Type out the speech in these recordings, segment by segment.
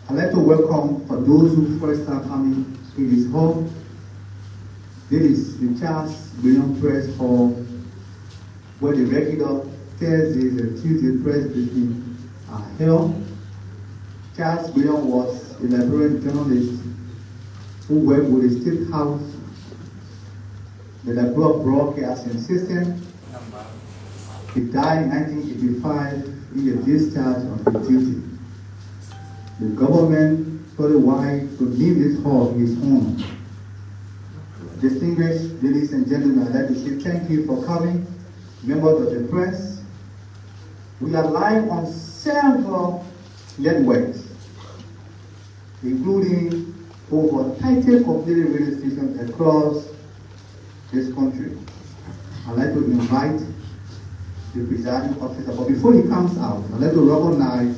I'd like to welcome, for those who first time coming in this hall, this is the Charles William Press Hall, where the regular Thursdays and Tuesday press briefing are held. Charles William was a Liberian journalist who worked with the State House, the Liberia Broadcasting System. He died in 1985 in a discharge of duty. The government thought it wise to name this hall his own. Distinguished ladies and gentlemen, I'd like to say thank you for coming, members of the press. We are live on several networks, including over 30 community radio stations across this country. I'd like to invite the presiding officer, but before he comes out, I'd like to recognize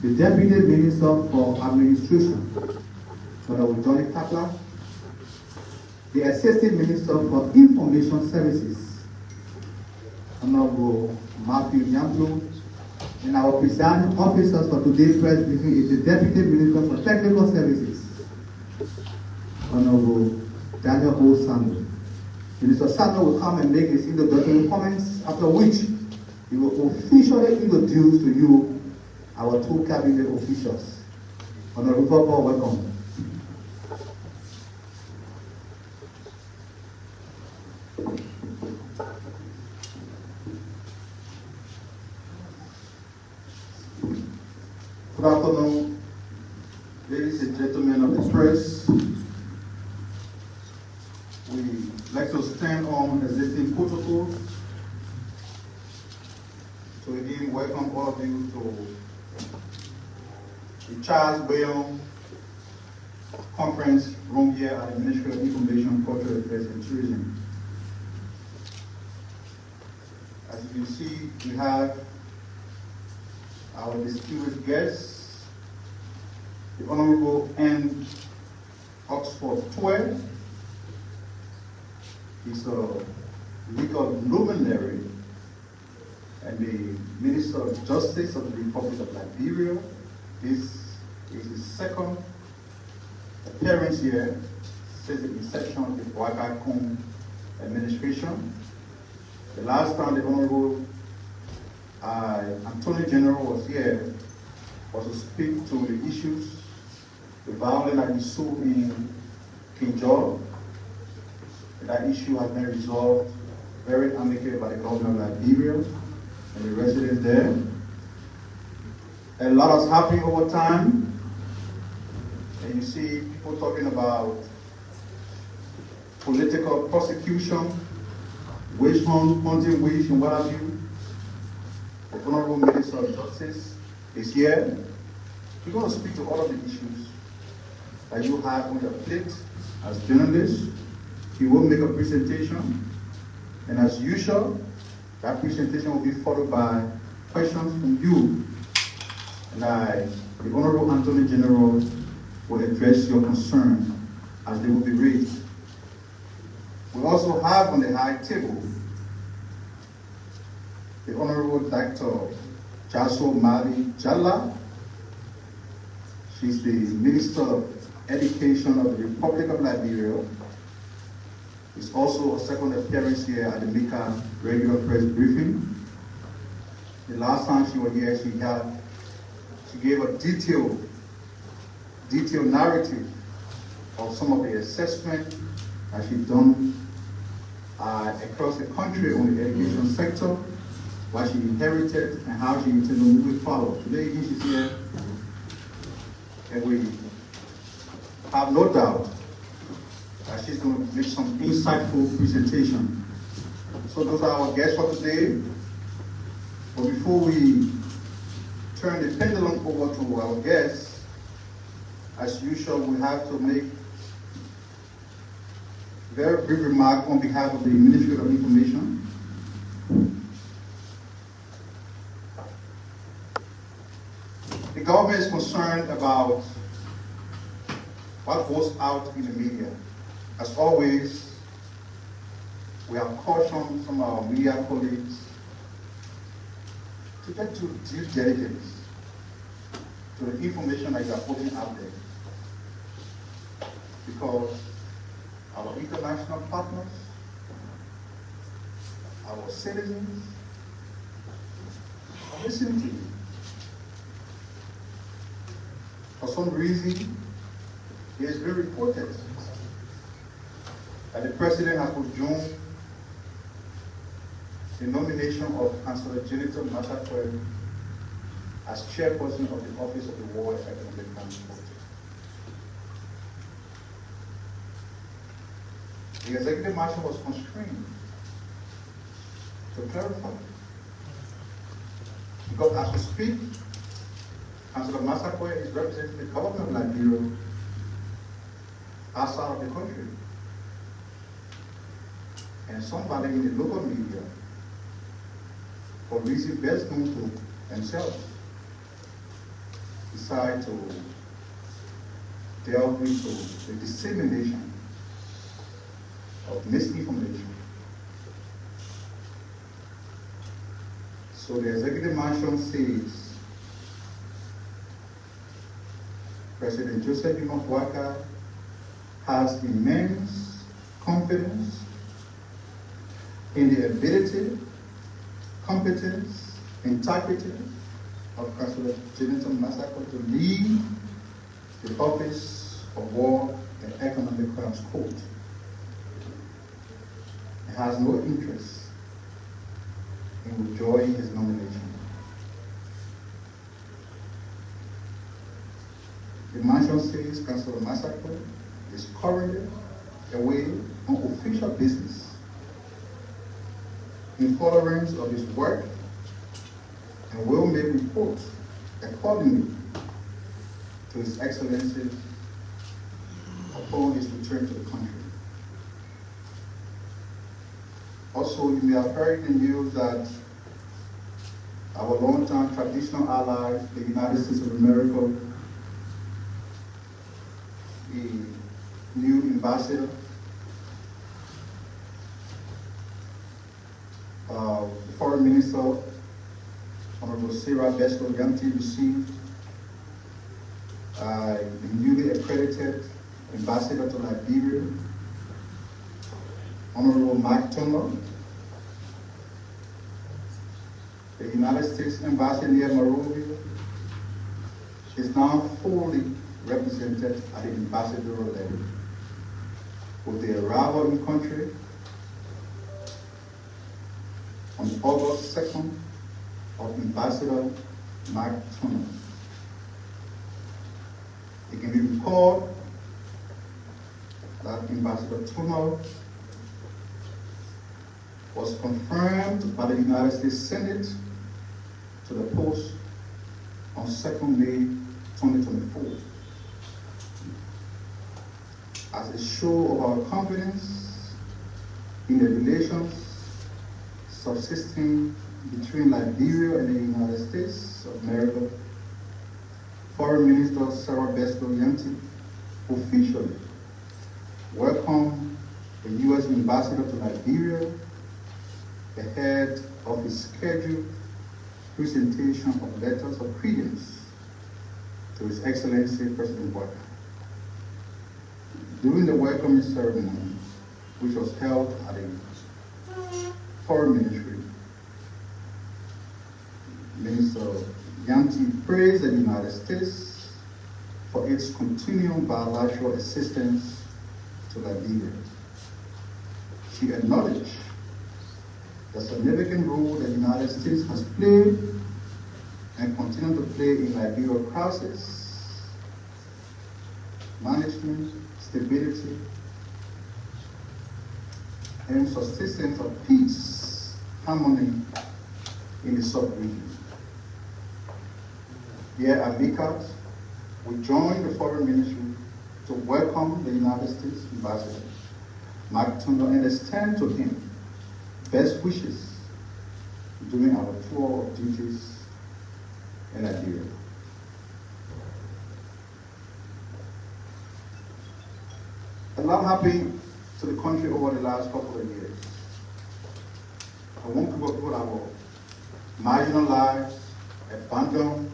the Deputy Minister for Administration, Honorable Johnny Kaplan, the Assistant Minister for Information Services, Honorable Matthew Nyamblo, and our presiding officers for today's press briefing is the Deputy Minister for Technical Services, Honorable Daniel O. Sanders. Minister Sanders will come and make his introductory comments, after which he will officially introduce to you our two cabinet officials. Honorable Paul, welcome. Good afternoon, ladies and gentlemen of the press. We like to stand on existing protocols. So again, welcome all of you to the Charles William Conference Room here at the Ministry of Information, Culture, Affairs and Tourism. As you can see, we have our distinguished guests, the Honorable N. Oxford 12. He's a legal luminary and the Minister of Justice of the Republic of Liberia. This is his second appearance here since the inception of the Ouagadougou administration. The last time the Honorable Attorney General was here was to speak to the issues, the violence that ensued in King George. That issue has been resolved very amicably by the government of Liberia and the residents there. A lot has happened over time, and you see people talking about political prosecution, witch hunting, witch and what have you. The Honorable Minister of Justice is here. We're going to speak to all of the issues that you have on your plate as journalists. He will make a presentation, and as usual, that presentation will be followed by questions from you. And the Honorable Attorney General will address your concern as they will be raised. We also have on the high table the Honorable Dr. Jaso Mali Jalla. She's the Minister of Education of the Republic of Liberia. It's also a second appearance here at the MICA regular press briefing. The last time she was here, she gave a detailed narrative of some of the assessment that she's done across the country on the education sector, what she inherited and how she intends to move it forward. Today she's here, and we have no doubt that she's going to make some insightful presentation. So those are our guests for today. But before we turn the pendulum over to our guests, as usual, we have to make a very brief remark on behalf of the Ministry of Information. The government is concerned about what goes out in the media. As always, we have cautioned some of our media colleagues to get to due diligence to the information that you are putting out there. Because our international partners, our citizens, are listening to you. For some reason, it has been reported that the president has withdrawn the nomination of Councillor Jennifer Massacre as chairperson of the Office of the World Economic Council. The executive marshal was constrained to clarify. Because as we speak, Councillor Massacre is representing the government of Liberia outside of the country. And somebody in the local media, for reasons best known to themselves, decide to delve into the dissemination of misinformation. So the executive marshal says President Joseph Boakai has immense confidence in the ability, competence, integrity of Councillor Jennifer Massacre to lead the Office of War and Economic Crimes Court. He has no interest in withdrawing his nomination. The marshal says Councillor Massacre is currently away on official business in furtherance of his work and will make reports accordingly to His Excellency upon his return to the country. Also, you may have heard the news that our long-time traditional ally, the United States of America, the new ambassador, the Foreign Minister, Honorable Sarah Besto Yanti, received the newly accredited ambassador to Liberia, Honorable Mike Turner, the United States Embassy near Monrovia, is now fully represented at the ambassadorial level. With the arrival in country on August 2nd of Ambassador Mike Turner. It can be recalled that Ambassador Turner was confirmed by the United States Senate to the post on 2nd May 2024. As a show of our confidence in the relations subsisting between Liberia and the United States of America, Foreign Minister Sarah Besto Yanti officially welcomed the U.S. Ambassador to Liberia ahead of his scheduled presentation of letters of credence to His Excellency President Boakai. During the welcoming ceremony, which was held at the Foreign Ministry, Minister Yanti praised the United States for its continuing bilateral assistance to Liberia. She acknowledged the significant role the United States has played and continue to play in Liberia crisis management, stability, and sustenance of peace, harmony in the sub-region. Here at VCAT, we join the Foreign Ministry to welcome the United States Ambassador, Mike Turner, and extend to him best wishes during our tour of duties in Liberia. A lot happened to the country over the last couple of years. I want people our marginalized, abandoned,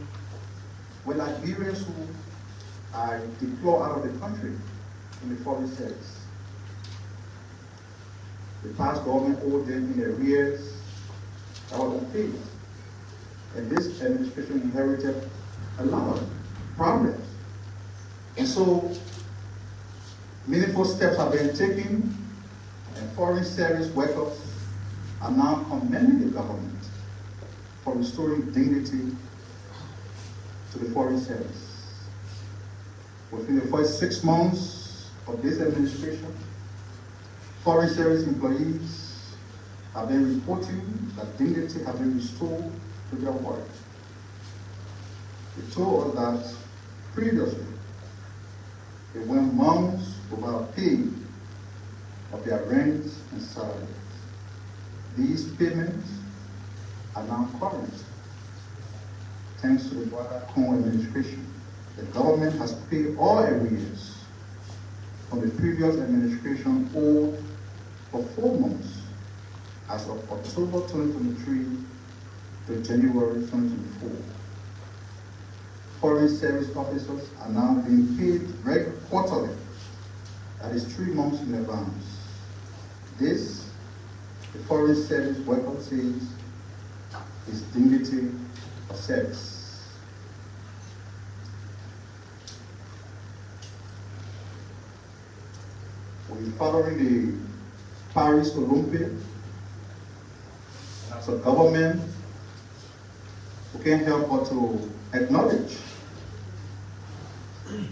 were Liberians who are deployed out of the country in the foreign service. The past government owed them in arrears that was unpaid. And this administration inherited a lot of problems. And so, meaningful steps have been taken, and foreign service workers are now commending the government for restoring dignity to the foreign service. Within the first 6 months of this administration, foreign service employees have been reporting that dignity has been restored to their work. They told us that previously they went months without paying of their rents and salaries. These payments are now current. Thanks to the Cohen administration, the government has paid all arrears from the previous administration owed for 4 months as of October 2023 to January 2024. Foreign service officers are now being paid quarterly, that is 3 months in advance. This, the foreign service worker says, is dignity of service. We're following the Paris Olympics. As a government, we can't help but to acknowledge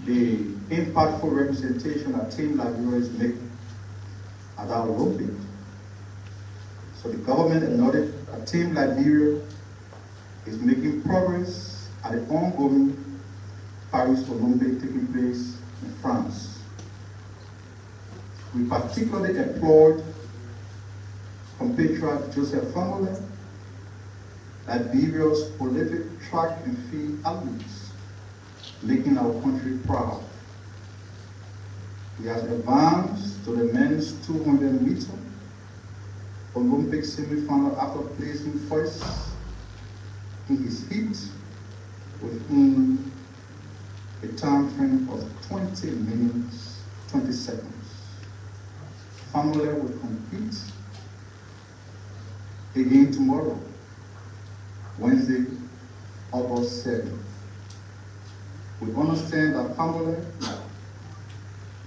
the impactful representation that Team Liberia is making at our Olympics. So the government acknowledged that Team Liberia is making progress at the ongoing Paris Olympics taking place in France. We particularly applaud compatriot Joseph Famole, Liberia's prolific track and field athletes, making our country proud. He has advanced to the men's 200-meter Olympic semi-final after placing first in his heat within a time frame of 20 minutes, 20 seconds. Family will compete again tomorrow, Wednesday, August 7th. We understand that Family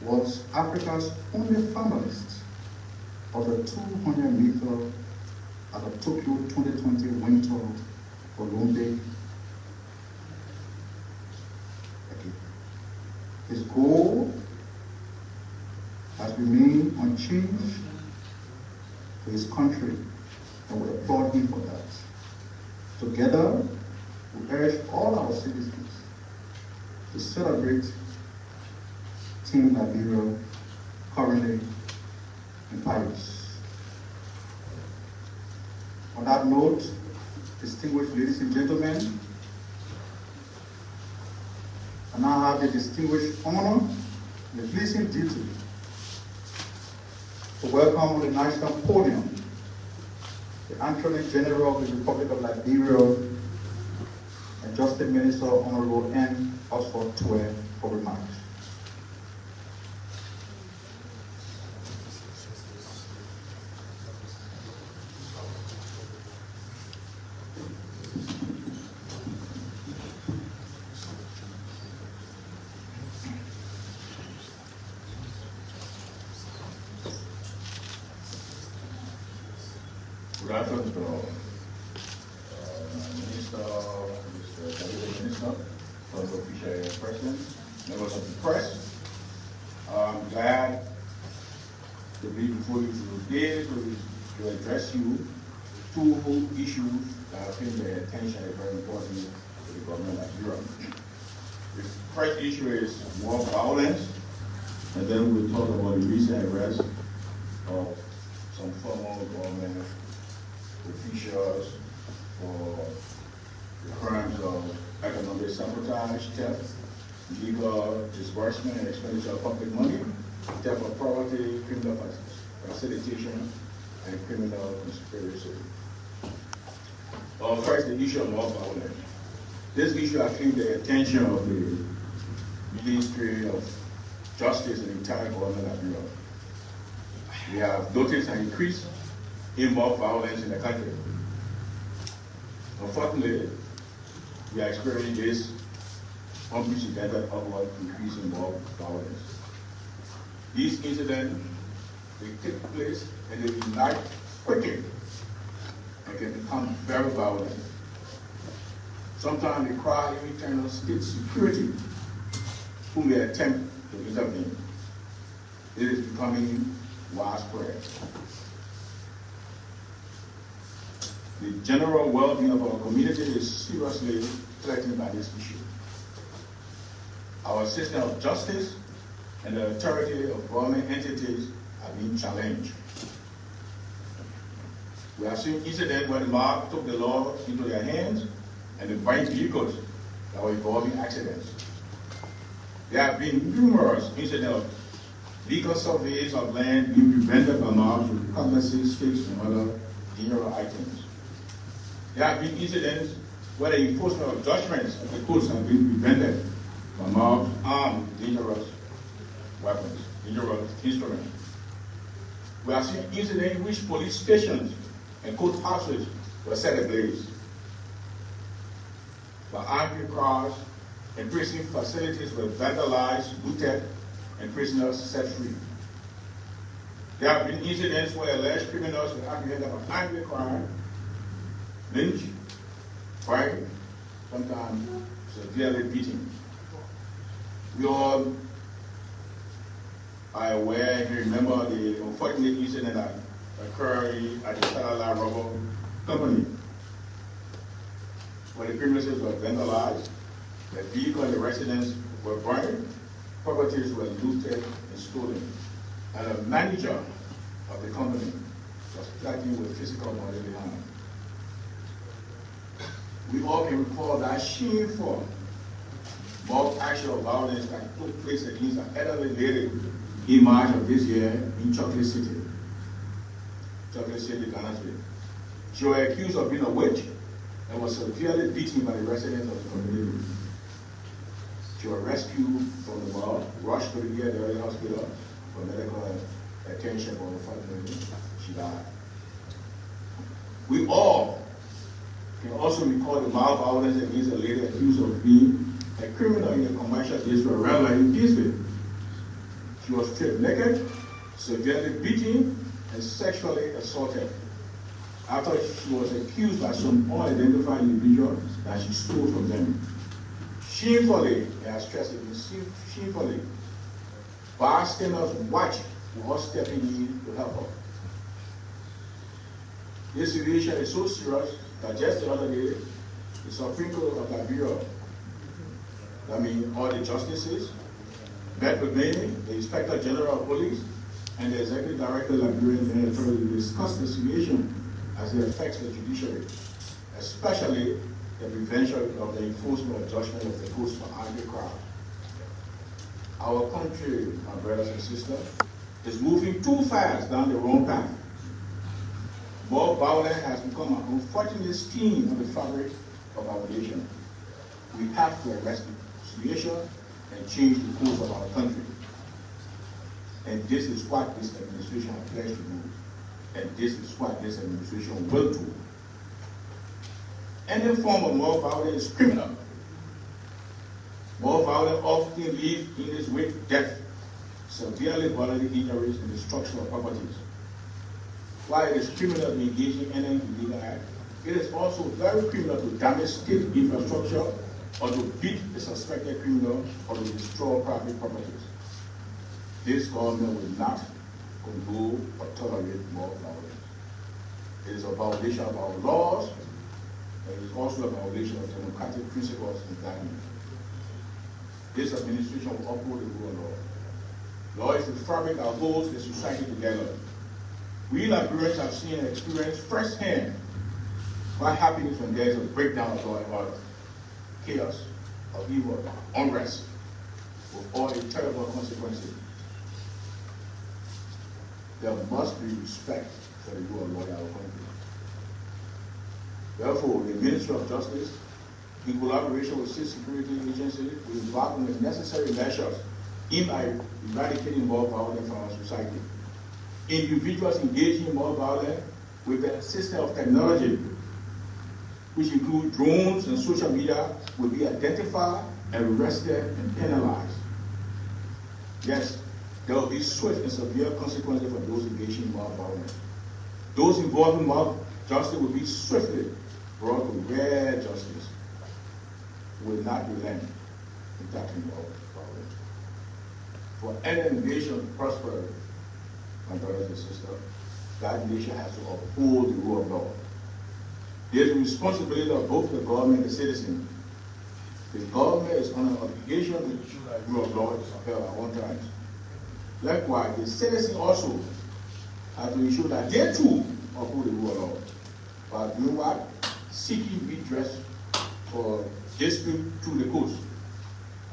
was Africa's only finalist of the 200-meter at the Tokyo 2020 Winter Olympic. His goal has remained unchanged to his country, and we applaud him for that. Together, we urge all our citizens to celebrate Team Liberia currently in Paris. On that note, distinguished ladies and gentlemen, I now have the distinguished honor and the pleasing duty to welcome on the national podium the Attorney General of the Republic of Liberia and Justice Minister Honorable N. Oxford Twe for remarks. Good afternoon to Minister, Mr. Deputy Minister, Honorable Official President, members of the press. I'm glad to be before you today to address you 2 issues that have been the attention and very important to the government of Europe. The first issue is war violence, and then we'll talk about the recent arrest of some former government officials for the crimes of economic sabotage, theft, illegal disbursement and expenditure of public money, theft of property, criminal facilitation, and criminal conspiracy. First, the issue of war violence. This issue has claimed the attention of the Ministry of Justice and entire government of Liberia. We have noticed an increase in mob violence in the country. Unfortunately, we are experiencing this unprecedented upward increase in mob violence. These incidents, they take place and they ignite quickly and can become very violent. Sometimes they cry internal state security who may attempt to intervene. It is becoming widespread. The general well-being of our community is seriously threatened by this issue. Our system of justice and the authority of government entities are being challenged. We have seen incidents where the mob took the law into their hands and they burned vehicles that were involving accidents. There have been numerous incidents of legal surveys of land being prevented by mobs with cutlasses, sticks, and other dangerous items. There have been incidents where the enforcement of judgments of the courts have been prevented by mobs armed with dangerous weapons, dangerous instruments. We have seen incidents in which police stations and courthouses were set ablaze. By angry crowds, and prison facilities were vandalized, looted, and prisoners set free. There have been incidents where alleged criminals were apprehended of angry crime, lynched, fired, sometimes severely beaten. We all are aware, you remember the unfortunate incident that occurred at the Satellite Rubber Company, where the premises were vandalized, the vehicle and the residents were burned, properties were looted and stolen, and a manager of the company was threatened with physical bodily harm. We all can recall that shameful mob action of violence that took place against an elderly lady in March of this year in Chocolate City, Ghana. She was accused of being a witch and was severely beaten by the residents of the community. She was rescued from the mob, rushed to the area hospital for medical attention, but unfortunately, she died. We all can also recall the mob violence against a lady accused of being a criminal in a commercial district rally in Peaceville. She was stripped naked, severely beaten, and sexually assaulted after she was accused by some unidentified individual that she stole from them. Shamefully, and I stress it, shamefully, bystanders watched were stepping in to help her. This situation is so serious that just the other day, the Supreme Court of Liberia, all the justices, met with me, the Inspector General of Police, and the Executive Director of Liberian General Authority to discuss the situation as it affects the judiciary, especially the prevention of the enforcement of judgment of the courts for angry crowd. Our country, my brothers and sisters, is moving too fast down the wrong path. Mob violence has become an unfortunate stain on the fabric of our nation. We have to arrest the situation and change the course of our country. And this is what this administration has pledged to do. And this is what this administration will do. Any form of mob violence is criminal. Mob violence often leads in its wake death, severely bodily injuries, and destruction of properties. While it is criminal to engage in any illegal act, it is also very criminal to damage state infrastructure or to beat a suspected criminal or to destroy private properties. This government will not condone or tolerate mob violence. It is a violation of our laws, and it is also a violation of democratic principles and values. This administration will uphold the rule of law. Law is the fabric that holds the society together. We Liberians have seen and experienced firsthand what happens when there is a breakdown of law and order, chaos, of evil, unrest, with all the terrible consequences. There must be respect for the rule of law in our country. Therefore, the Ministry of Justice in collaboration with state security agencies, will embark on the necessary measures in eradicating mob violence from our society. Individuals engaging in mob violence with the assistance of technology, which include drones and social media, will be identified, arrested, and penalized. Yes, there will be swift and severe consequences for those engaging in mob violence. Those involved in mob justice will be swiftly brought to rare justice. Will not relent in tackling mob violence. For any nation to prosper, my brothers and sisters, that nation has to uphold the rule of law. There's a responsibility of both the government and the citizen. The government is under obligation to ensure that the rule of law is upheld at all times. Likewise, the citizen also has to ensure that they too uphold the rule of law. But you know what? Seeking redress for dispute through the courts,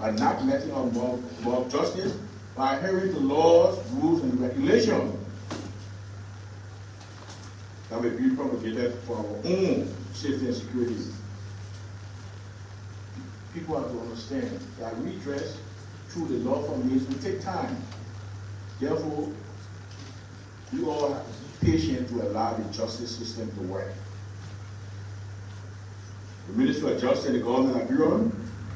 and not letting up mob justice by adhering to laws, rules, and regulations that will be promulgated for our own safety and security. People have to understand that redress through the lawful means will take time. Therefore, you all have to be patient to allow the justice system to work. The Ministry of Justice and the government of Liberia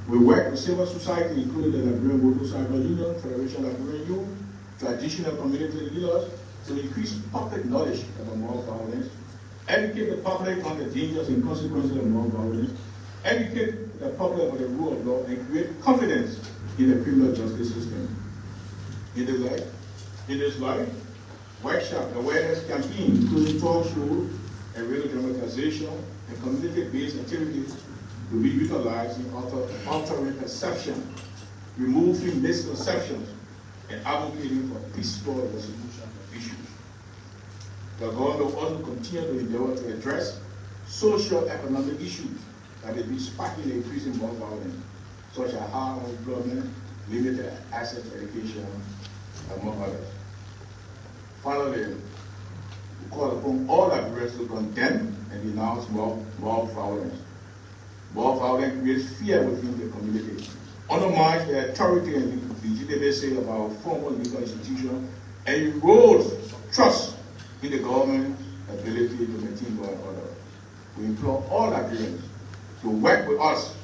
will work with civil society, including the Liberian Motorcycle Union, Federation of Liberian Youth, traditional community leaders, to increase public knowledge about mob violence, educate the public on the dangers and consequences of mob violence, educate the public on the rule of law, and create confidence in the criminal justice system. In this life, workshop awareness campaign, including talk shows and radio dramatization and community-based activities, will be utilized in altering perception, removing misconceptions, and advocating for peaceful resolution of issues. The government will also continue to endeavor to address social economic issues that will be sparking the increase in mob violence, such as high unemployment, limited access to education, among others. Finally, we call upon all Liberians to condemn and denounce mob violence. Mob violence creates fear within the community, undermines the authority and legitimacy of our formal legal institutions, and erodes trust in the government's ability to maintain law and order. We implore all Liberians to work with us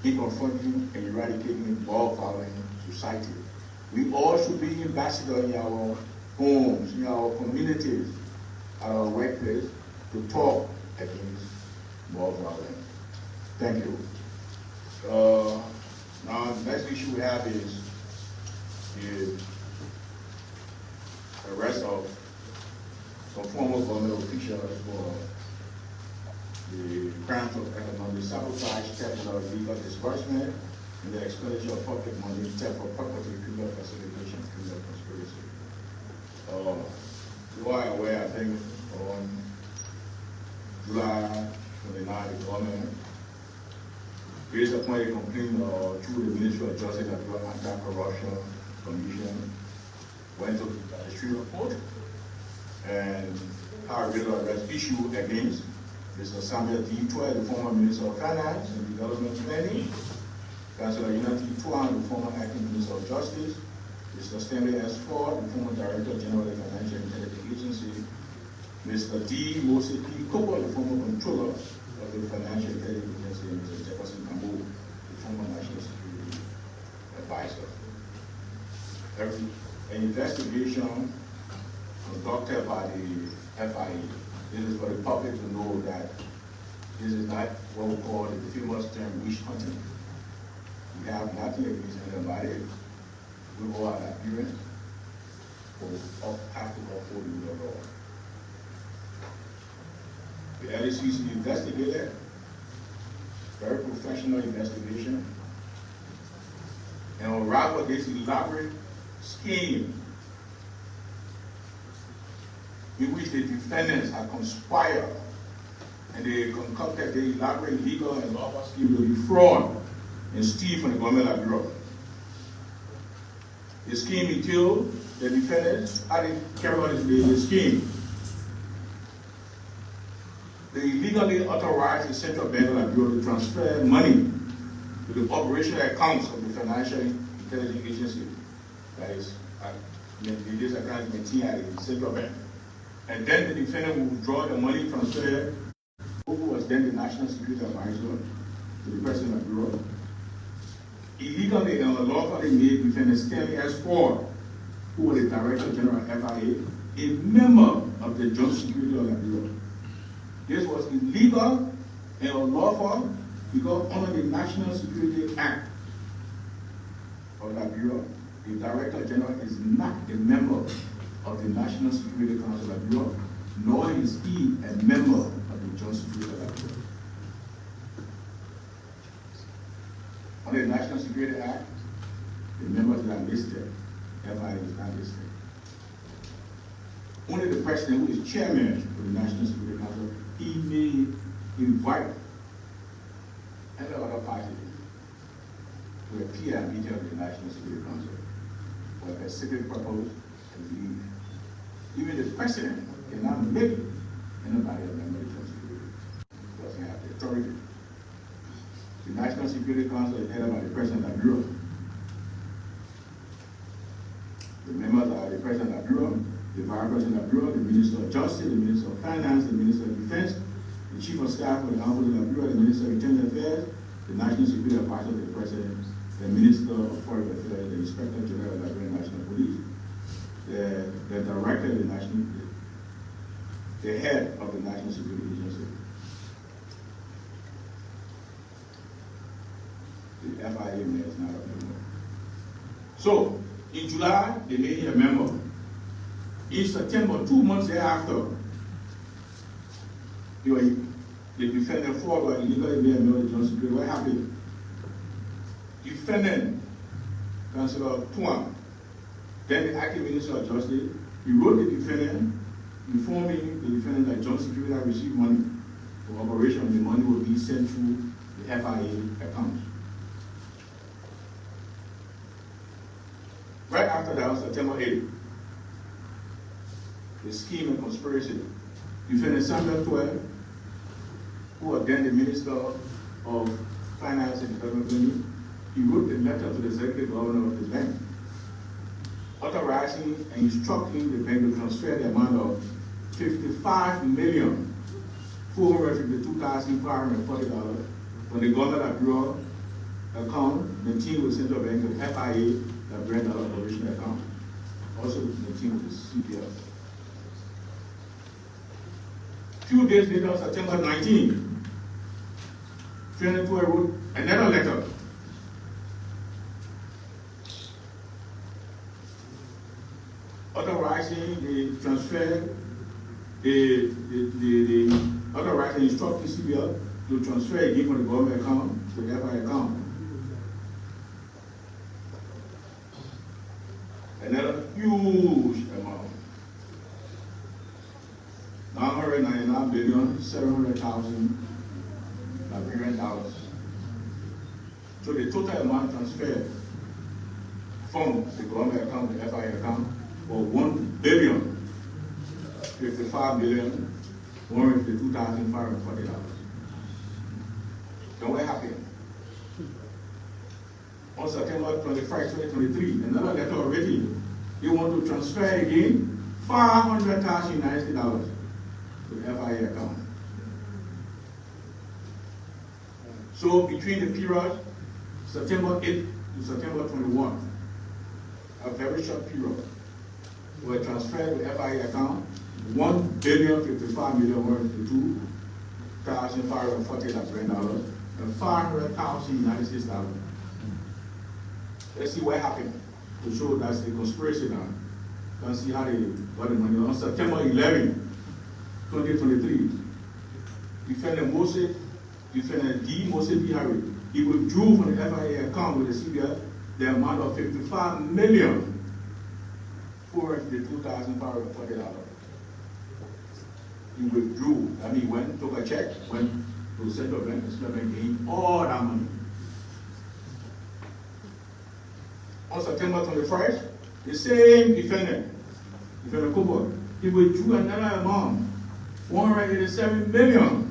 in confronting and eradicating mob violence in society. We all should be ambassadors in our homes, in our communities, at our workplace, to talk against mob violence. Thank you. Now, the next issue we have is the arrest of some former government officials for the crimes of economic sabotage, theft of illegal disbursement, and the expenditure of public money, theft of property, criminal facilitation, criminal conspiracy. You are aware, I think, on July 29th, the government, based upon a complaint through the Ministry of Justice and the Anti-Corruption Commission, went to the district report and had a real arrest issue against Mr. Samuel D. Toy, the former Minister of Finance and Development Planning, Councilor Unity Tuan, the former Acting Minister of Justice, Mr. Stanley S. Ford, the former Director General of the Financial Intelligence Agency, Mr. D. Mose P. Cooper, the former Controller of the Financial Intelligence Agency, and Mr. Jefferson Cambo, the former National Security Advisor. An investigation conducted by the FIA. This is for the public to know that this is not what we call the famous term witch hunting. We have nothing against anybody. We all are Liberians who have to uphold the rule of law. The LACC investigated, very professional investigation, and unraveled this elaborate scheme in which the defendants had conspired and they concocted the elaborate legal and lawful scheme to defraud and steal from the government of Liberia. The scheme entailed the defendants how they carry out the scheme. they illegally authorized the Central Bank of Liberia to transfer money to the operational accounts of the Financial Intelligence Agency, that is, this account is maintained at the Central Bank. And then the defendant will withdraw the money transferred, who was then the National Security Advisor to the President of the Bureau. Illegally and unlawfully made defendant Stanley S. Ford, who was the Director General of FIA, a member of the Joint Security of Liberia. This was illegal and unlawful because under the National Security Act of Liberia, the Director General is not a member of the National Security Council of Liberia, nor is he a member of the Joint Security of Liberia. Under the National Security Act, the members that are listed, FIA is not listed. Only the President, who is chairman of the National Security Council, he may invite every other party to appear at meeting of the National Security Council for a specific purpose and leave. Even the President cannot make anybody a member of the Joint Security because he has the authority. The National Security Council is headed by the President of the Bureau. The members are the President of the Bureau, the Vice President of the Bureau, the Minister of Justice, the Minister of Finance, the Minister of Defense, the Chief of Staff of the Office of the Bureau, the Minister of Internal Affairs, the National Security Advisor to the President, the Minister of Foreign Affairs, the Inspector General of the Liberian National Police, the Director of the National, the Head of the National Security Agency. The FIA man is not a member. So, in July, they made him a member. In September, 2 months thereafter, the defendant Ford was illegally made a member of the Joint Security. What happened? Defendant, Councilor Tuan, then the acting Minister of Justice, he wrote the defendant, informing the defendant that Joint Security had received money for operation. The money will be sent through the FIA account. Right after that, on September 8th, the scheme and conspiracy. Defendant Samuel 12, who was then the Minister of Finance and Development, he wrote a letter to the Executive Governor of the bank, authorizing and instructing the bank to transfer the amount of $55,452,540 from the Government of Bureau account, maintained with Central Bank, to the FIA, the brand operational account, also maintained with the CPF. Few days later, September 19, 2012 wrote another letter authorizing the transfer, authorizing instructing CBL to transfer again from the government account to the FI account. Another huge amount. $999,700,000 Liberian dollars. So the total amount transferred from the government account to the FIA account was $1,055,152,540. Then what happened? On September 21st, 2023, another letter already. They want to transfer again $500,000 to the FIA account. So between the period September 8th to September 21, a very short period, were transferred to the FIA account $1,055,152,540 and $500,000 United States dollars. Let's see what happened to show that's the conspiracy now. Let's see how they got the money. On September 11, 2023, defendant D. Mose B. Harry, he withdrew from the FIA account with the CBL the amount of $55,452,540. He withdrew. I mean, he went, took a check, went to the Central Bank, the Central Bank gained all that money. On September 21st, the same defendant Kobo, he withdrew another amount, $187 million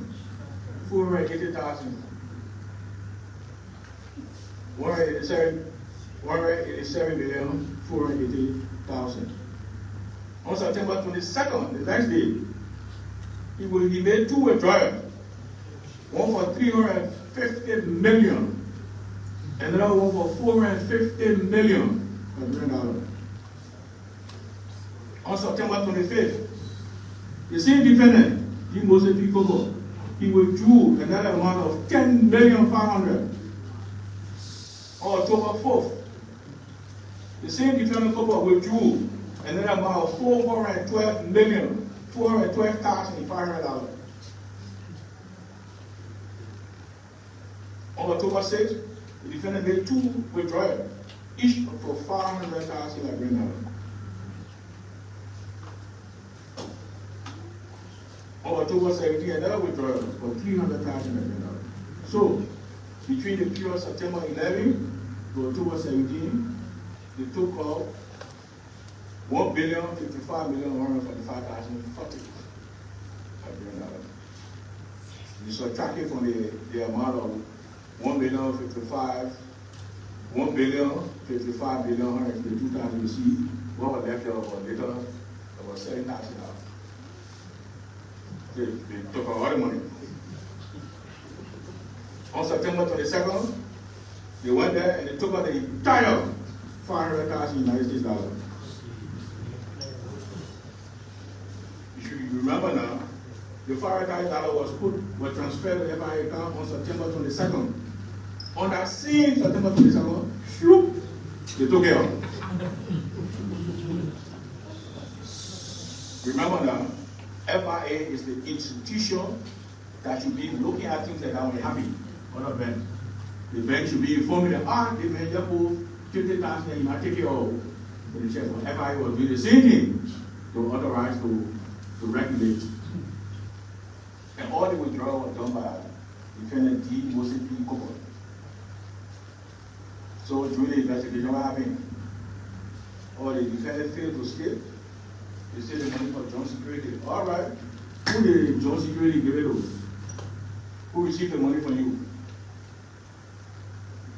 480,000. 187,480,000. On September 22nd, the next day, he made two withdrawals. One for 350 million, and another one for 450 million. On September 25th, the same defendant, he withdrew another amount of 10,500,000. On October 4th, the same defendant withdrew another amount of 412,500,000. On October 6th, the defendant made two withdrawals, each for 500,000 Liberian. On October 17th, another withdrawal for 300,000 Liberian. So, between the period of September 11 to October 17, they took out 1,055,145,040. You subtract it from the amount of 1,055,152,000. You see what was left there was little, about $7,000. They took out all the money. On September 22nd, they went there and they took out the entire 500,000 United States dollars. You should remember now, the 500,000 was transferred to the FIA account on September 22nd. On that same September 22nd, shoop, they took it out. Remember now, FIA is the institution that should be looking at things like that when it happens. Other bank. The bank should be informing them, the man just put 50,000 and you might take it all. But the check, FIA was doing the same thing to authorize to regulate. And all the withdrawal was done by defendant D. Moses P. Coco. So during the investigation, what happened? Or the defendant failed to escape. They said the money for John Security. All right. Who did John Security give it to? Who received the money from you?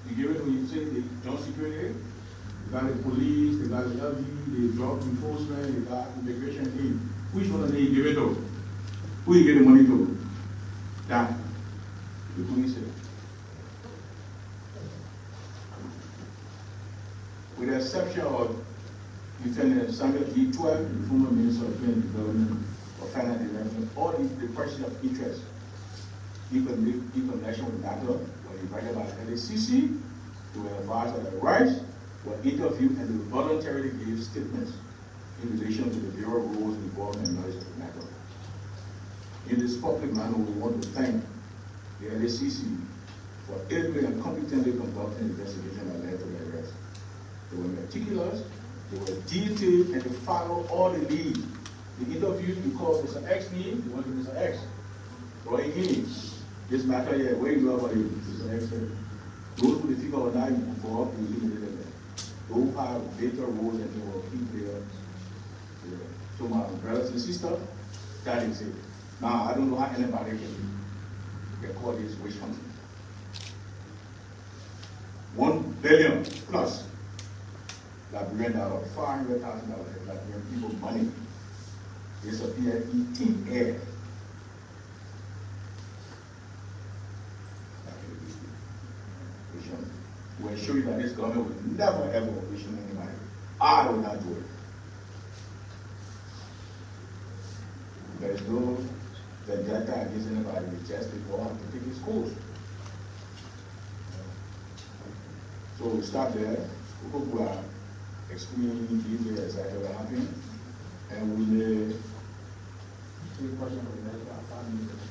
You give it to, you say the John Security? They got the police, they got the LG, the drug enforcement, they got immigration team. Which one of them you give it to? Who you give the money to? That. The police said. With the exception of Defendant Samuel D. 12, the former Minister of Finance Development or Finance Development, all the person of interest in connection with the matter were invited by the LACC to advise on their rights, were interviewed and they voluntarily gave statements in relation to the Bureau rules involved in knowledge of the matter. In this public manner, we want to thank the LACC for ably and competently conducting the investigation that led to the arrest. They were meticulous, they were detailed, and they followed all the leads. The interviews because Mr. X need, they went to Mr. X. Roy Heaney, this matter here, where you are for you, Mr. X said. Those who the figure or not, you go up, you leave it there. Those who have later roles and they will keep there. So my brothers and sisters, that is it. Now, I don't know how anybody can call this witch hunting. 1 billion plus Liberian dollar, $500,000 Liberian people money disappeared in thin air. We assure you that this government will never ever wish anybody. I will not do it. There is no vendetta against anybody. We just people have to take his course. So we start there. People are explaining details exactly what happened, and we may take questions from the next 5 minutes.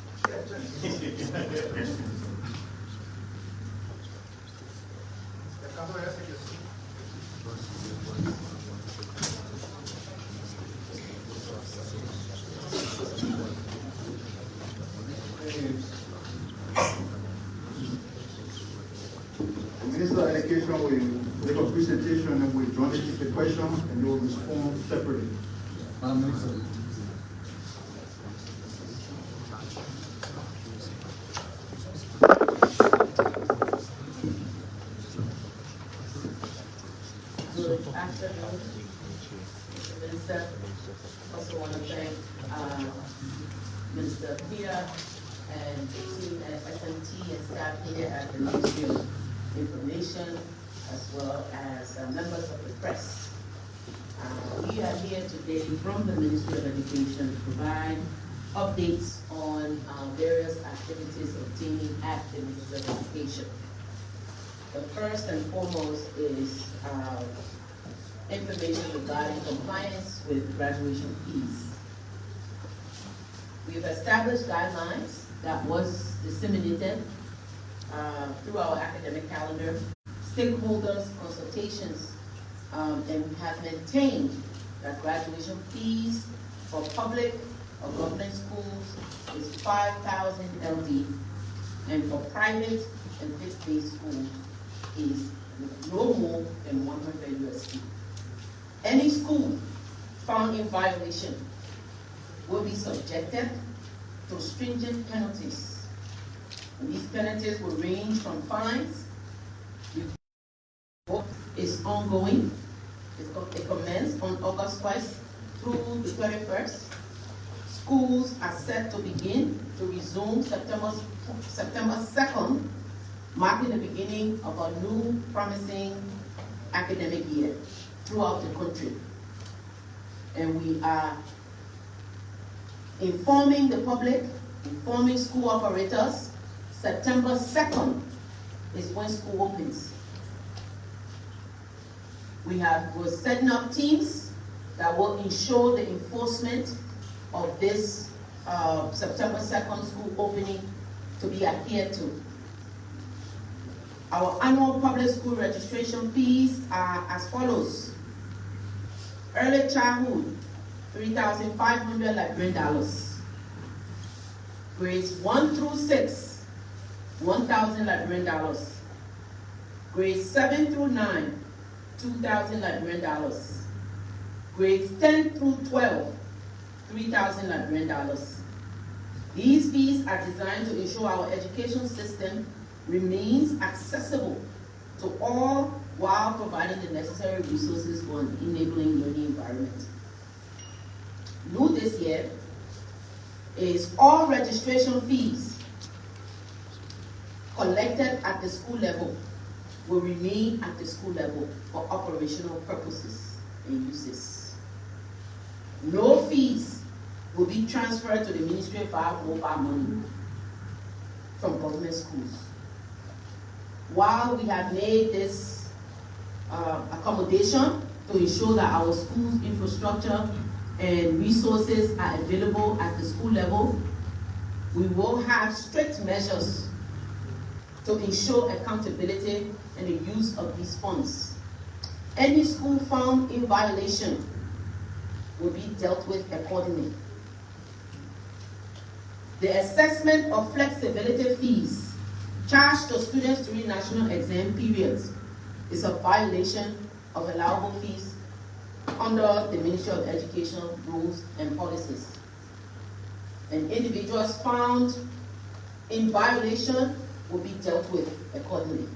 The Minister of Education will make a presentation and will jointly take the question and they will respond separately. Good afternoon, Mr. Minister. Also want to thank Mr. Peter and the team at SMT and staff here at the Ministry of Information, as well as members of the press. We are here today from the Ministry of Education to provide updates on various activities obtaining at the Ministry of Education. The first and foremost is information regarding compliance with graduation fees. We've established guidelines that was disseminated through our academic calendar, stakeholders consultations, and we have maintained that graduation fees for public or government schools is 5,000 LD, and for private and faith-based schools is no more than 100 USD. Any school found in violation will be subjected to stringent penalties. And these penalties will range from fines. It's ongoing. It commenced on August 1st through the 31st. Schools are set to begin to resume September 2nd, marking the beginning of a new promising academic year throughout the country. And we are informing the public, informing school operators, September 2nd is when school opens. We're setting up teams that will ensure the enforcement of this September 2nd school opening to be adhered to. Our annual public school registration fees are as follows. Early childhood, $3,500 Liberian dollars. Grades 1 through 6, 1,000 Liberian dollars. Grades 7 through 9, 2,000 Liberian dollars. Grades 10 through 12, 3,000 Liberian dollars. These fees are designed to ensure our education system remains accessible to all while providing the necessary resources for an enabling learning environment. New this year is all registration fees collected at the school level will remain at the school level for operational purposes and uses. No fees will be transferred to the Ministry via mobile money from government schools. While we have made this accommodation to ensure that our schools' infrastructure and resources are available at the school level, we will have strict measures to ensure accountability and the use of these funds. Any school found in violation will be dealt with accordingly. The assessment of flexibility fees charged to students during national exam periods is a violation of allowable fees under the Ministry of Education rules and policies. And individuals found in violation will be dealt with accordingly.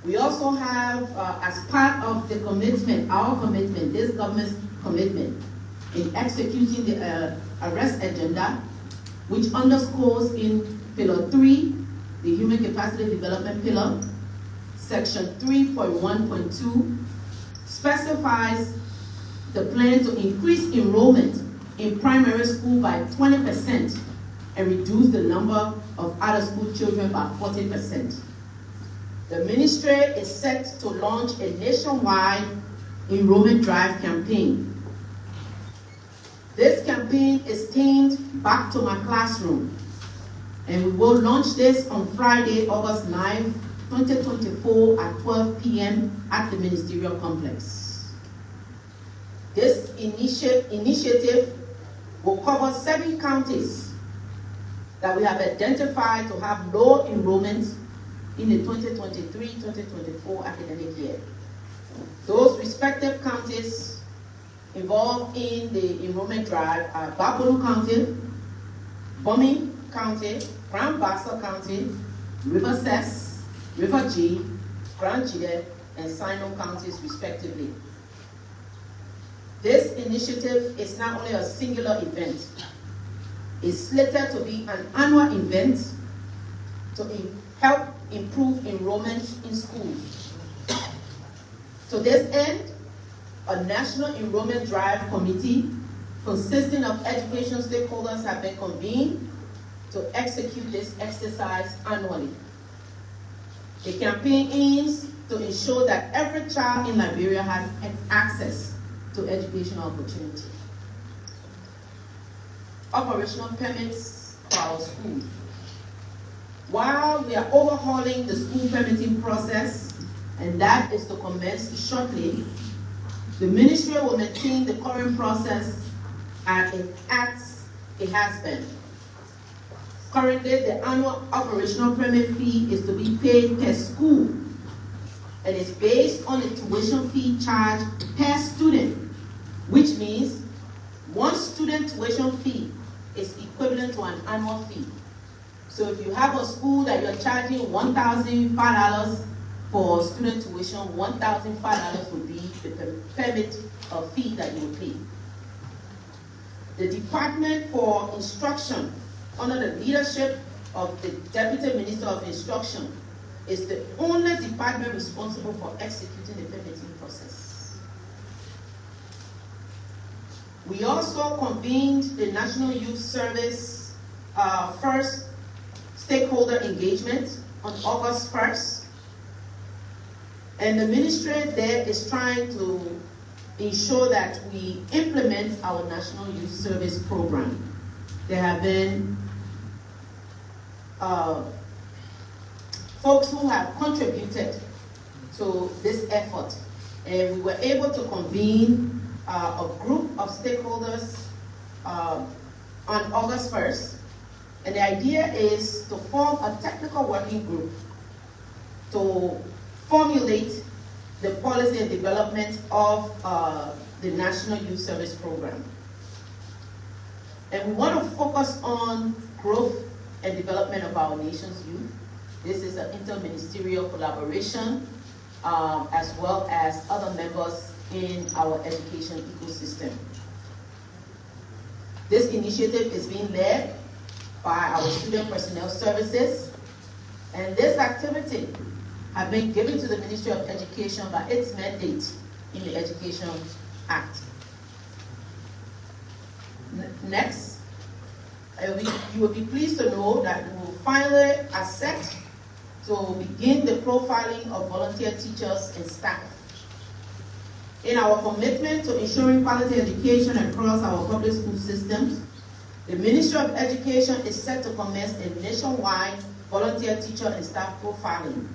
We also have, as part of the commitment, our commitment, this government's commitment in executing the arrest agenda, which underscores in Pillar 3, the Human Capacity Development Pillar, Section 3.1.2, specifies the plan to increase enrollment in primary school by 20% and reduce the number of out-of-school children by 40%. The ministry is set to launch a nationwide enrollment drive campaign. This campaign is themed Back to My Classroom, and we will launch this on Friday, August 9, 2024 at 12 p.m. at the Ministerial Complex. This initiative will cover 7 counties that we have identified to have low enrollment in the 2023-2024 academic year. Those respective counties involved in the enrollment drive are Babolu County, Bomi County, Grand Bassa County, River Cess, River G, Grand Chile, and Sino counties respectively. This initiative is not only a singular event, it's slated to be an annual event to help improve enrollment in schools. To this end, a national enrollment drive committee consisting of education stakeholders have been convened to execute this exercise annually. The campaign aims to ensure that every child in Liberia has access to educational opportunity. Operational permits for our schools. While we are overhauling the school permitting process, and that is to commence shortly, the ministry will maintain the current process as it has been. Currently, the annual operational permit fee is to be paid per school, and it's based on the tuition fee charged per student, which means one student tuition fee is equivalent to an annual fee. So if you have a school that you're charging $1,005 for student tuition, $1,005 would be the permit fee that you will pay. The Department for Instruction, under the leadership of the Deputy Minister of Instruction, is the only department responsible for executing the permitting process. We also convened the National Youth Service first stakeholder engagement on August 1st. And the ministry there is trying to ensure that we implement our National Youth Service program. There have been folks who have contributed to this effort, and we were able to convene a group of stakeholders on August 1st, and the idea is to form a technical working group to formulate the policy and development of the National Youth Service Program. And we want to focus on growth and development of our nation's youth. This is an interministerial collaboration, as well as other members in our education ecosystem. This initiative is being led by our Student Personnel Services, and this activity has been given to the Ministry of Education by its mandate in the Education Act. Next, you will be pleased to know that we will finally are set to begin the profiling of volunteer teachers and staff. In our commitment to ensuring quality education across our public school systems, the Ministry of Education is set to commence a nationwide volunteer teacher and staff profiling.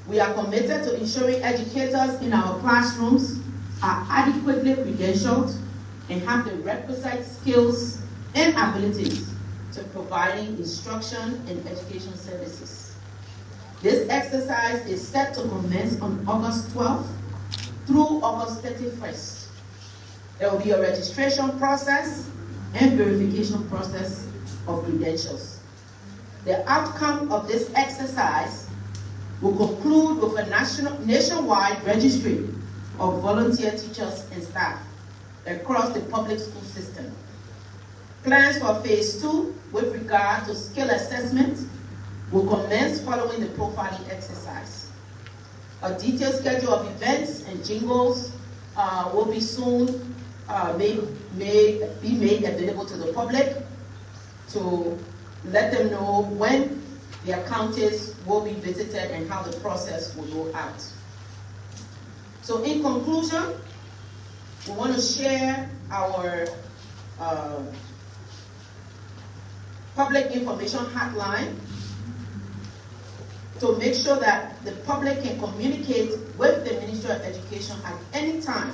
We are committed to ensuring educators in our classrooms are adequately credentialed and have the requisite skills and abilities to providing instruction and education services. This exercise is set to commence on August 12th through August 31st. There will be a registration process and verification process of credentials. The outcome of this exercise will conclude with a nationwide registry of volunteer teachers and staff across the public school system. Plans for phase 2 with regard to skill assessment will commence following the profiling exercise. A detailed schedule of events and jingles will be soon may be made available to the public to let them know when their counties will be visited and how the process will go out. So in conclusion, we want to share our public information hotline to make sure that the public can communicate with the Ministry of Education at any time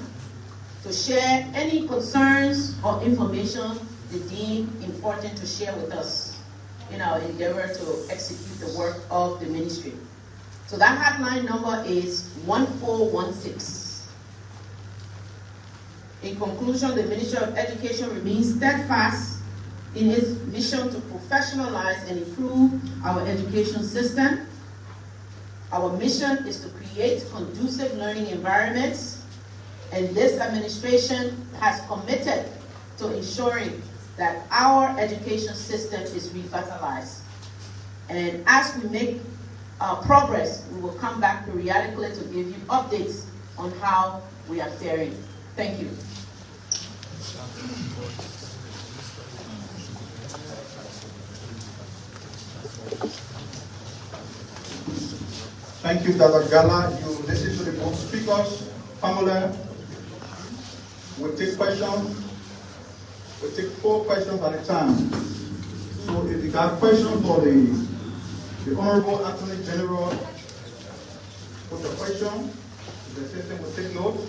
to share any concerns or information they deem important to share with us in our endeavor to execute the work of the ministry. So that hotline number is 1416. In conclusion, the Ministry of Education remains steadfast in its mission to professionalize and improve our education system. Our mission is to create conducive learning environments, and this administration has committed to ensuring that our education system is revitalized. And as we make progress, we will come back periodically to give you updates on how we are faring. Thank you. Thank you, Dr. Gala. You listen to the both speakers. Family, we'll take questions. We'll take 4 questions at a time. So if you got questions for the Honorable Attorney General, put the question. The assistant will take notes.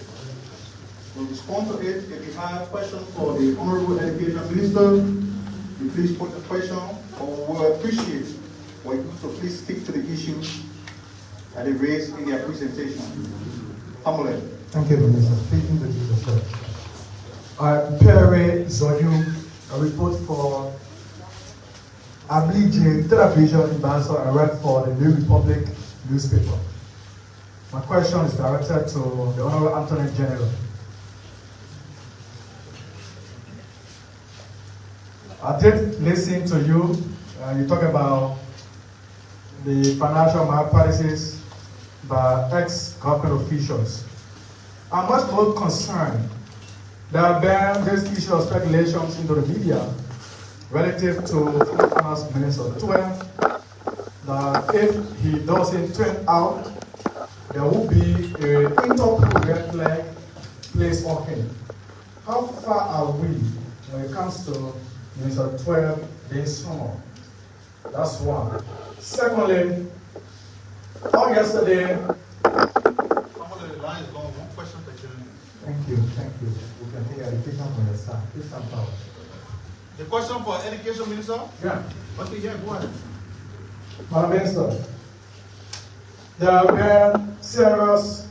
We'll respond to it. If you have questions for the Honorable Education Minister, you please put the question, or we'll appreciate for you to please stick to the issues that they raised in their presentation. Family. Thank you, Minister. Speaking to you, sir. Perry Zonyu, a report for Abidjan Television in Basel. I read for the New Republic newspaper. My question is directed to the Honorable Attorney General. I did listen to you. You talk about the financial malpractices by ex-government officials. I'm much more concerned that there this issue of speculations into the media relative to Finance Minister 12, that if he doesn't turn out, there will be an Interpol red flag placed on him. How far are we when it comes to Minister 12 being sworn? That's one. Secondly, on yesterday, The line is long. One question per gentleman. thank you. We can hear education from your staff. Please come forward. The question for Education Minister? Yeah. Okay, yeah, go ahead. Madam Minister, there have been serious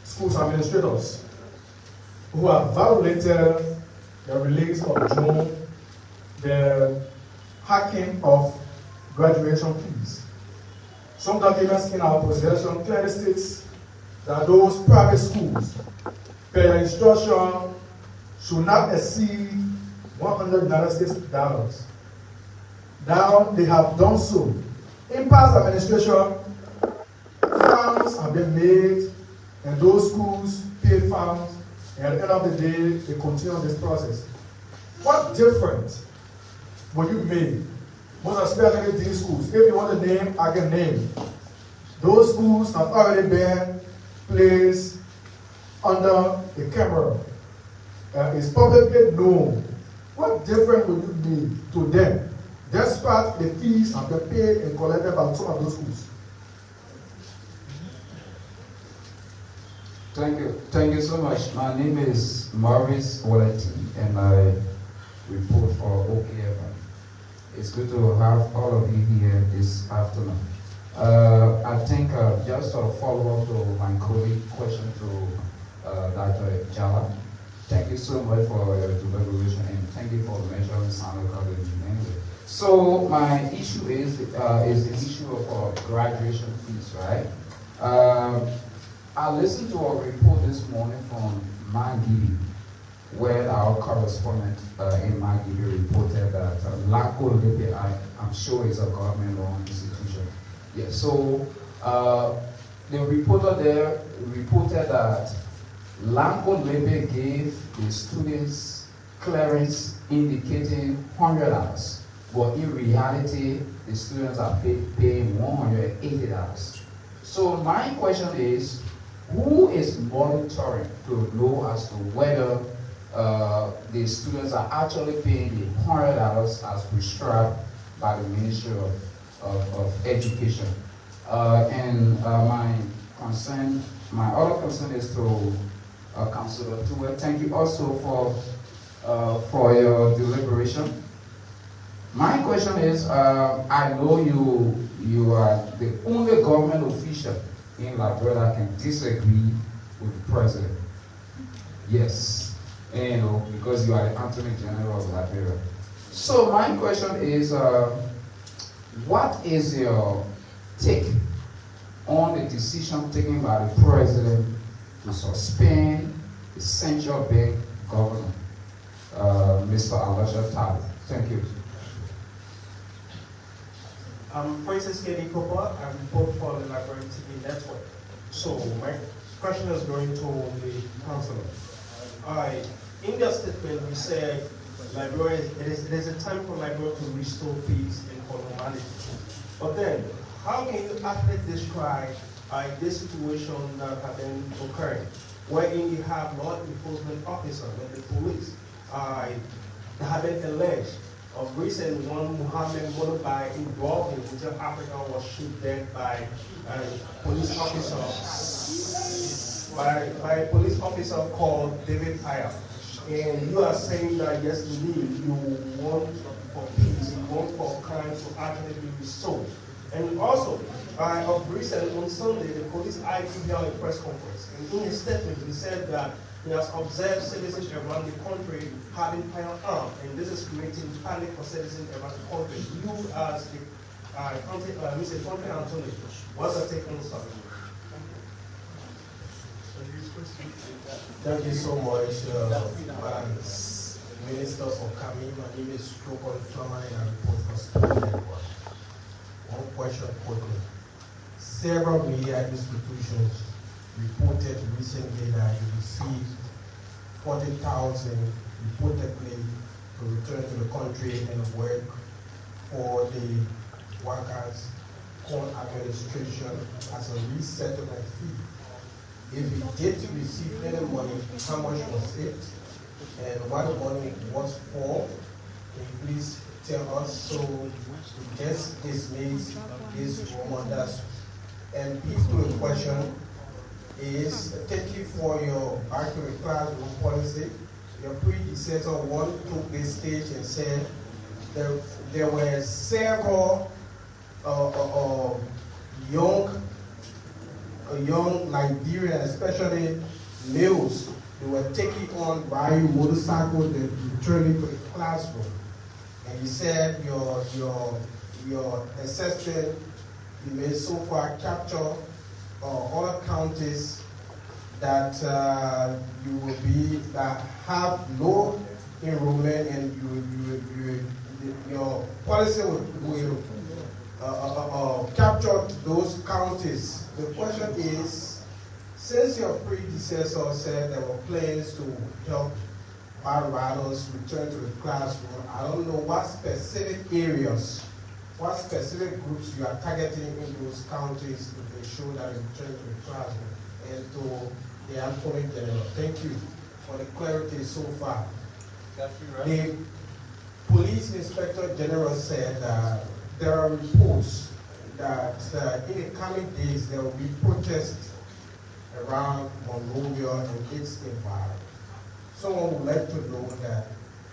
schools administrators who have violated the release of June, the hacking of graduation fees. Some documents in our possession clearly states that those private schools, per instruction, should not exceed $196. Now they have done so. In past administration, funds have been made, and those schools pay funds, and at the end of the day, they continue this process. What difference will you make, most especially these schools? If you want to name, I can name. Those schools have already been placed under a camera. It's publicly known. What difference will you make to them, despite the fees have been paid and collected by some of those schools? Thank you so much. My name is Maurice Walletti, and I report for OKFM. It's good to have all of you here this afternoon. I think just a follow-up to my colleague question to Dr. Jala. Thank you so much for your deliberation, and thank you for mentioning sound recording anyway. So my issue is the issue of graduation fees, right? I listened to a report this morning from Mangibi, where our correspondent in Mangibi reported that Laco Libe, I'm sure is a government-run institution. Yeah, so the reporter there reported that Lanco Libe gave the students clearance indicating $100, but in reality, the students are paying $180. So my question is, who is monitoring to know as to whether the students are actually paying the $100 as prescribed by the Ministry of Education? My other concern is to Councilor Tuwe. Thank you also for your deliberation. My question is, I know you are the only government official in Liberia that can disagree with the president. Yes, and because you are the Attorney General of Liberia. So my question is, what is your take on the decision taken by the president to suspend the central bank governor, Mr. Alasha Tali. Thank you. I'm Francis Kenny Cooper. I report for the Liberia TV network. So my question is going to the councillor. In your statement, you said Liberia, it is a time for Liberia to restore peace and for normality. But then, how can you actually describe this situation that have been occurring, wherein you have law enforcement officers and the police that have been alleged of recent one Mohammed Motobai involved in Central Africa was shot dead by a police officer by a police officer called David Paya. And you are saying that yes, indeed, you want for peace, you want for crime to actually be restored. And also, of recent on Sunday, the police IG held a press conference. And in his statement, he said that he has observed citizens around the country having firearms, and this is creating panic for citizens around the country. You as the Mr. Country Anthony, what's the take on this? Thank you so much, Minister, for coming. My name is Strokon Flaman, and I report for Sport Network. One question quickly. Several media institutions reported recently that you received 40,000 reportedly to return to the country and work for the workers' corn administration as a resettlement fee. If you did receive any money, how much was it? And what the money was for? Can you please tell us so we just dismiss this rumor? And please do a question is thank you for your back to the classroom policy. Your predecessor one took this stage and said there were several young Nigerians, especially males, they were taking on riding motorcycles and returning to the classroom. And you said your assessment, you may so far capture other counties that you will be that have low enrollment, and your policy will capture those counties. The question is, since your predecessor said there were plans to help our riders return to the classroom, I don't know what specific areas, what specific groups you are targeting in those counties to ensure that they return to the classroom. And to the Attorney General, thank you for the clarity so far. The Police Inspector General said there are reports that in the coming days there will be protests around Monrovia and its environment. Someone would like to know that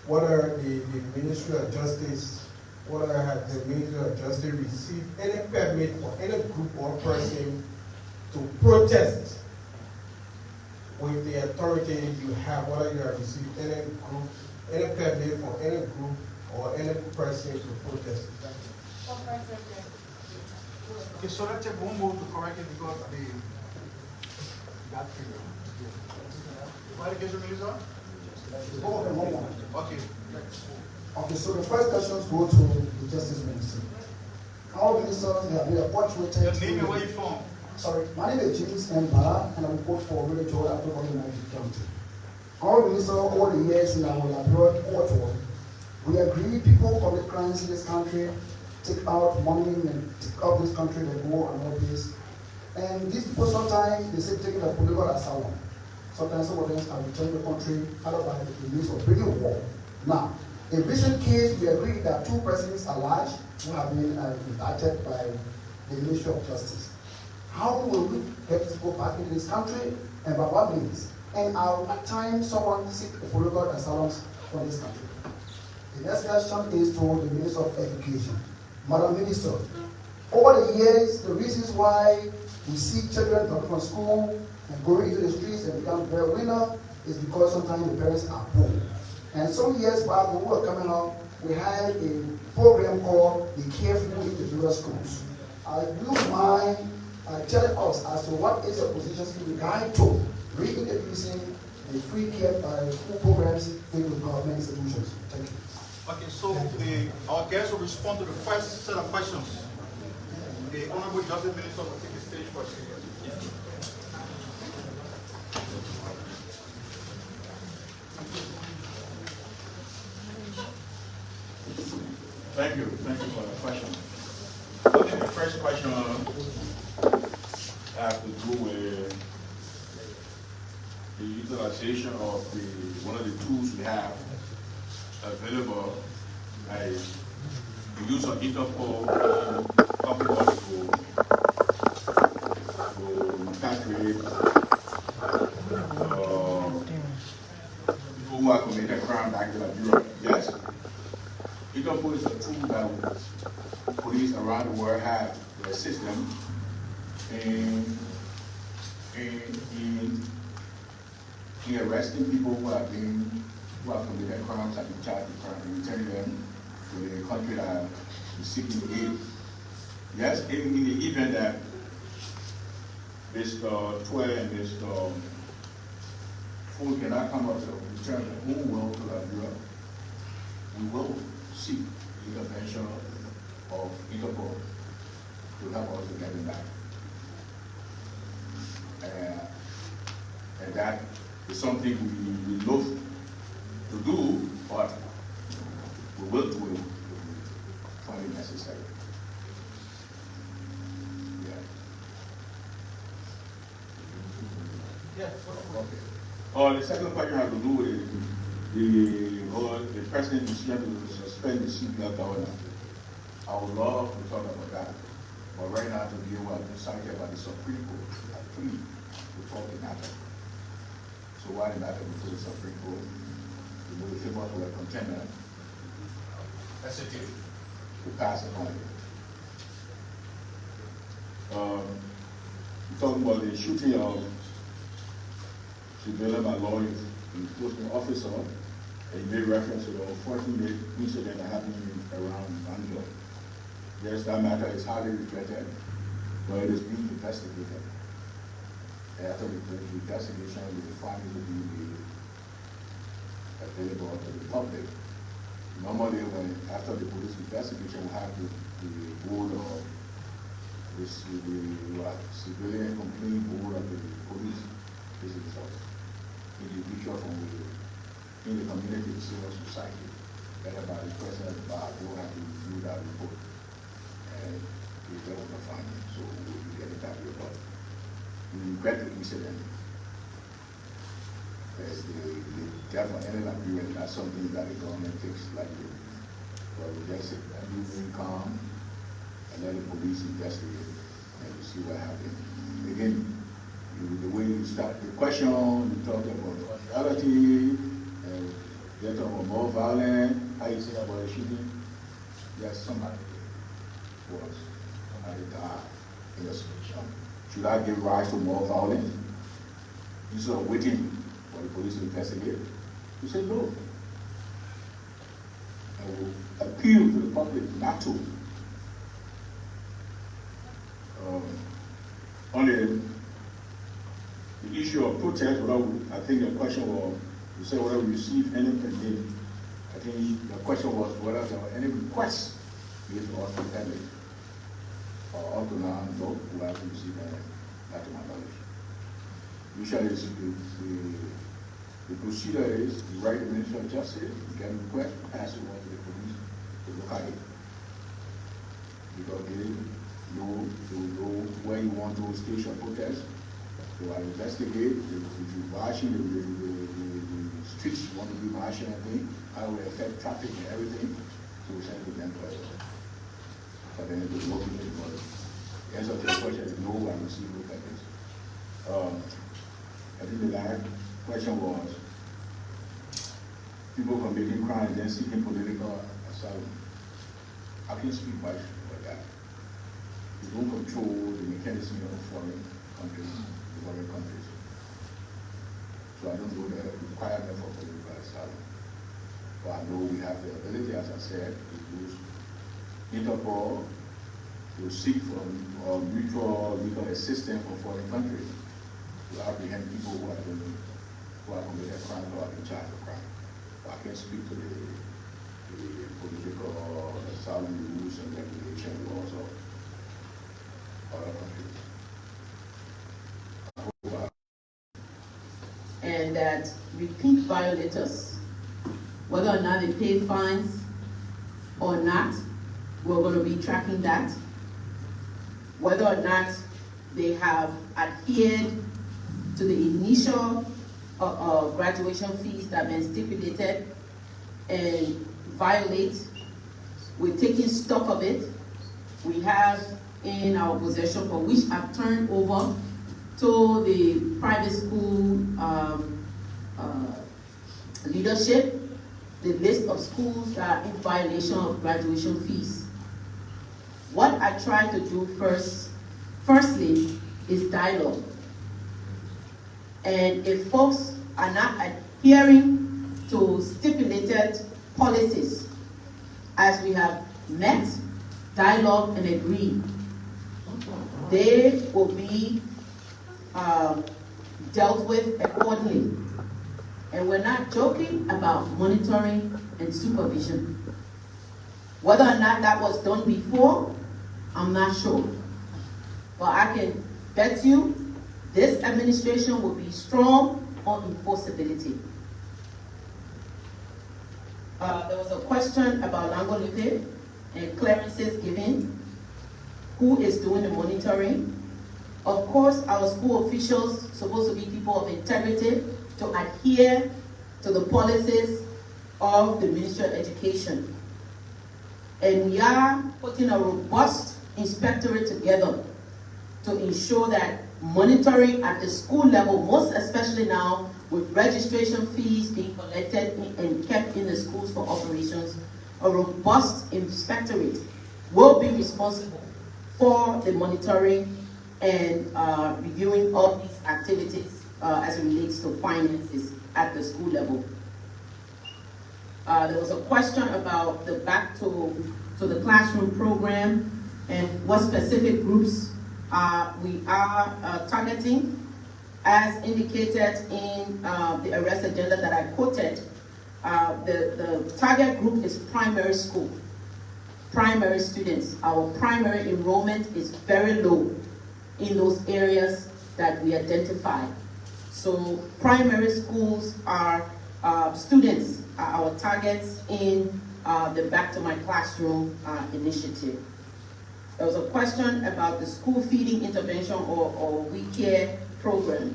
whether the Ministry of Justice, whether has the Ministry of Justice received any permit for any group or person to protest with the authority you have, whether you have received any group, any permit for any group or any person to protest. Okay, so let's take one more to correct it because of that figure. What education minister? Okay. Okay, so the first questions go to the Justice Minister. Our ministers have been appointed. Your name and where you from? Sorry, my name is James M. Bala, and I report for Village Hall after United County. Our minister, over the years in our abroad court, we agree people commit crimes in this country, take out money and take out this country, they go and all this. And these people sometimes they say taking a political asylum. Sometimes some of them are returning to the country, otherwise the means of bringing war. Now, in recent case, we agree that 2 persons are alleged who have been indicted by the Ministry of Justice. How will we get these people back into this country, and by what means? And at times someone seek a political asylum from this country. The next question is to the Minister of Education. Madam Minister, over the years, the reasons why we see children come from school and go into the streets and become very winner is because sometimes the parents are poor. And some years back, when we were coming up, we had a program called the Careful in the Rural Schools. I do mind telling us as to what is your position in regard to reintroducing the free care food programs in the government institutions. Thank you. Okay, so our guests will respond to the first set of questions. The Honorable Justice Minister will take the stage first. Thank you for the question. I think the first question has to do with the utilization of one of the tools we have available, like the use of Interpol companies to repatriate people who have committed crime back to Liberia. Yes, Interpol is a tool that police around the world have to assist them in arresting people who have committed crimes and been charged with crime and returning them to the country that is seeking aid. Yes, in the event that Mr. Twe and Mr. Ford cannot come up to return their own will to Liberia, we will seek the intervention of Interpol to help us to get them back. And that is something we love to do, but we will do it find it necessary. Yeah. Okay. The second question has to do with the president is trying to suspend the CPR governor. I would love to talk about that, but right now to deal with decided about the Supreme Court at 3 before the matter. So why the matter before the Supreme Court? We know the famous were a contender. That's it. To pass upon it. We're talking about the shooting of civilian by law enforcement officer, and you made reference to the unfortunate incident that happened around Monrovia. Yes, that matter is highly regretted, but it is being investigated. After the investigation, the findings will be made available to the public. Normally, after the police investigation, we have the board of the civilian complaint board of the police. This is individual from in the community, the civil society, led by the president of the bar, will have to review that report and we dealt with the findings. So we will get it that report. We regret the incident. As the death of any Liberian, that's something that the government takes lightly. But we just remain calm and let the police investigate and we see what happened. Again, the way you start the question, you talk about reality, and you talk about more violent. How you say about the shooting? Yes, somebody died in the situation. Should I give rise to more violence? Instead of waiting for the police to investigate? You say no. I will appeal to the public not to. On the issue of protest, I think the question was, you said whether we received any permit. I think the question was whether there were any requests made to us from public. Up to now, no, we haven't received any, not to my knowledge. Usually, the procedure is you write the Minister of Justice, you get a request, pass it on to the police to look at it. Because they know where you want to stage your protest. They will investigate, if you're marching, the streets you want to be marching and things, how it will affect traffic and everything. So we send it to them first. But then it will look at it. The answer to the question is no, I received no package. I think the last question was people committing crimes and seeking political asylum. I can speak much about that. We don't control the mechanism of foreign countries. So I don't know the requirement for political asylum. But I know we have the ability, as I said, to use Interpol to seek for mutual legal assistance from foreign countries to apprehend people who have committed crime or have been charged with crime. I can't speak to the political asylum rules and regulation laws of other countries. And that repeat violators, whether or not they pay fines or not, we're going to be tracking that. Whether or not they have adhered to the initial graduation fees that have been stipulated and violate, we're taking stock of it. We have in our possession, for which I've turned over to the private school leadership, the list of schools that are in violation of graduation fees. What I try to do firstly, is dialogue. And if folks are not adhering to stipulated policies, as we have met, dialogue, and agreed, they will be dealt with accordingly. And we're not joking about monitoring and supervision. Whether or not that was done before, I'm not sure. But I can bet you this administration will be strong on enforceability. There was a question about Langolipe and clearances given. Who is doing the monitoring? Of course, our school officials are supposed to be people of integrity to adhere to the policies of the Ministry of Education. And we are putting a robust inspectorate together to ensure that monitoring at the school level, most especially now with registration fees being collected and kept in the schools for operations, a robust inspectorate will be responsible for the monitoring and reviewing all these activities as it relates to finances at the school level. There was a question about the back to the classroom program and what specific groups we are targeting. As indicated in the arrest agenda that I quoted, the target group is primary school, primary students. Our primary enrollment is very low in those areas that we identify. So primary schools are students, are our targets in the Back to My Classroom initiative. There was a question about the school feeding intervention or We Care program.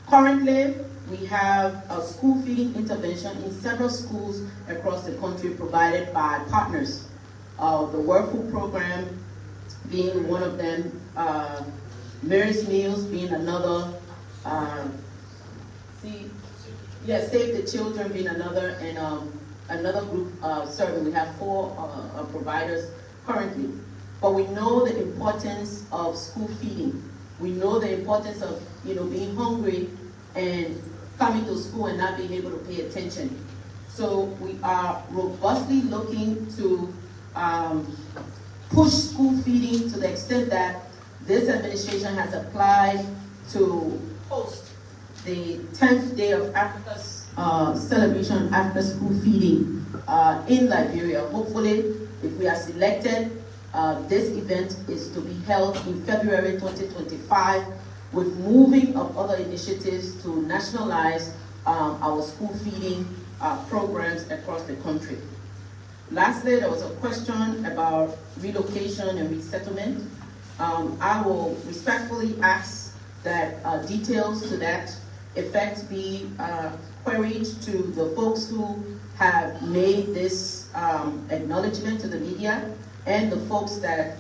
Currently, we have a school feeding intervention in several schools across the country provided by partners. The World Food Program being one of them, Mary's Meals being another, Save the Children being another, and another group serving. We have 4 providers currently. But we know the importance of school feeding. We know the importance of being hungry and coming to school and not being able to pay attention. So we are robustly looking to push school feeding to the extent that this administration has applied to host the 10th day of Africa's celebration of Africa school feeding in Liberia. Hopefully, if we are selected, this event is to be held in February 2025 with moving of other initiatives to nationalize our school feeding programs across the country. Lastly, there was a question about relocation and resettlement. I will respectfully ask that details to that effect be queried to the folks who have made this acknowledgement to the media and the folks that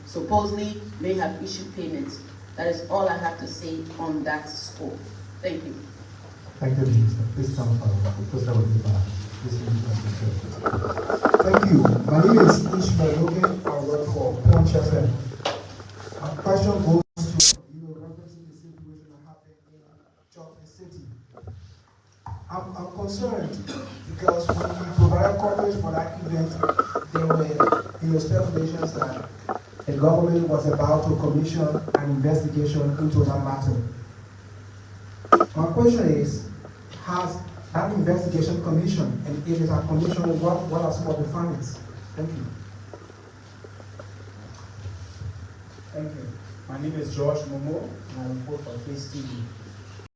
supposedly may have issued payments. That is all I have to say on that score. Thank you. Thank you, Minister. Please come forward. Because that will be bad. Thank you. My name is Ishmael Logan. I work for Punch FM. My question goes to referencing the situation that happened in Chocolate City. I'm concerned because when we provided coverage for that event, there were speculations that the government was about to commission an investigation into that matter. My question is, has that investigation commissioned, and if it has commissioned, what are some of the findings? Thank you. Thank you. My name is George Momo, and I report for Face TV.